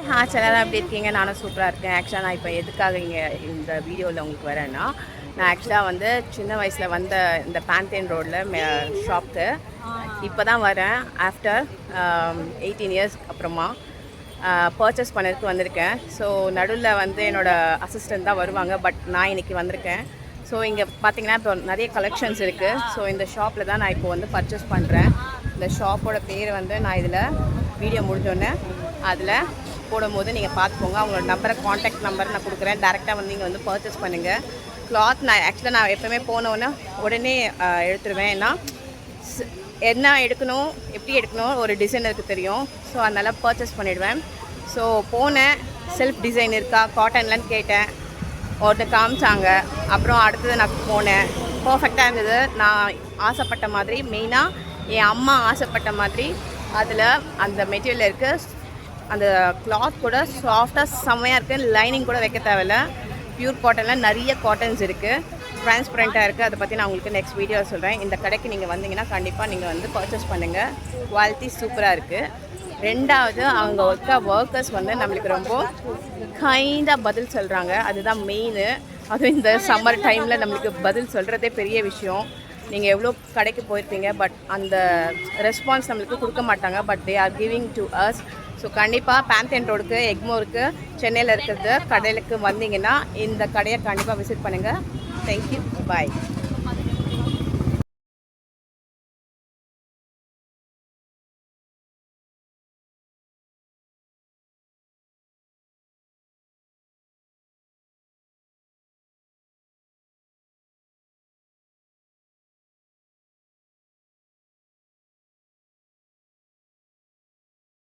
Hi எல்லாரும் எப்படி இருக்கீங்க? நானும் சூப்பராக இருக்கேன். ஆக்சுவலாக நான் இப்போ எதுக்காக இங்கே இந்த வீடியோவில் உங்களுக்கு வரேன்னா, நான் ஆக்சுவலாக வந்து சின்ன வயசில் வந்த இந்த பேந்தேன் ரோடில் ஷாப்க்கு இப்போ தான் வரேன். ஆஃப்டர் 18 இயர்ஸ் அப்புறமா பர்ச்சேஸ் பண்ணதுக்கு வந்திருக்கேன். ஸோ நடுவில் வந்து என்னோடய அசிஸ்டன்ட் தான் வருவாங்க, பட் நான் இன்றைக்கி வந்திருக்கேன். ஸோ இங்கே பார்த்தீங்கன்னா இப்போ நிறைய கலெக்ஷன்ஸ் இருக்குது. ஸோ இந்த ஷாப்பில் தான் நான் இப்போ வந்து பர்ச்சேஸ் பண்ணுறேன். இந்த ஷாப்போட பேர் வந்து நான் இதில் வீடியோ முடிஞ்சோடனே அதில் போடும்போது நீங்கள் பார்த்துக்கோங்க. அவங்களோட நம்பரை காண்டாக்ட் நம்பர் நான் கொடுக்குறேன். டேரெக்டாக வந்து நீங்கள் வந்து பர்ச்சேஸ் பண்ணுங்கள். கிளாத் நான் ஆக்சுவலாக நான் எப்போவுமே போனோன்னே உடனே எடுத்துருவேன். ஏன்னா என்ன எடுக்கணும், எப்படி எடுக்கணும் ஒரு டிசைனருக்கு தெரியும். ஸோ அதனால் பர்ச்சேஸ் பண்ணிவிடுவேன். ஸோ போனேன், செல்ஃப் டிசைன் இருக்கா காட்டன்லன்னு கேட்டேன். ஒருத்தர் காமிச்சாங்க. அப்புறம் அடுத்தது நான் போனேன். பர்ஃபெக்டாக இருந்தது. நான் ஆசைப்பட்ட மாதிரி, மெயினாக என் அம்மா ஆசைப்பட்ட மாதிரி அதில் அந்த மெட்டீரியல் இருக்குது. அந்த கிளாத் கூட சாஃப்டாக செம்மையாக இருக்குது. லைனிங் கூட வைக்க தேவையில்லை. பியூர் காட்டனில் நிறைய காட்டன்ஸ் இருக்குது. ட்ரான்ஸ்பரண்ட்டாக இருக்குது. அதை பற்றி நான் உங்களுக்கு நெக்ஸ்ட் வீடியோ சொல்கிறேன். இந்த கடைக்கு நீங்கள் வந்தீங்கன்னா கண்டிப்பாக நீங்கள் வந்து பர்ச்சேஸ் பண்ணுங்கள். குவாலிட்டி சூப்பராக இருக்குது. ரெண்டாவது அவங்க ஒர்க்கர்ஸ் வந்து நம்மளுக்கு ரொம்ப கைண்டாக பதில் சொல்கிறாங்க. அதுதான் மெயின். அதுவும் இந்த சம்மர் டைமில் நம்மளுக்கு பதில் சொல்கிறதே பெரிய விஷயம். நீங்கள் எவ்வளோ கடைக்கு போயிருப்பீங்க, பட் அந்த ரெஸ்பான்ஸ் நம்மளுக்கு கொடுக்க மாட்டாங்க. But they are giving to us. So கண்டிப்பாக பேந்தேன் ரோடுக்கு, எக்மோருக்கு, சென்னையில் இருக்கிறது கடைகளுக்கு வந்தீங்கன்னா இந்த கடையை கண்டிப்பாக விசிட் பண்ணுங்கள். தேங்க்யூ, பாய்.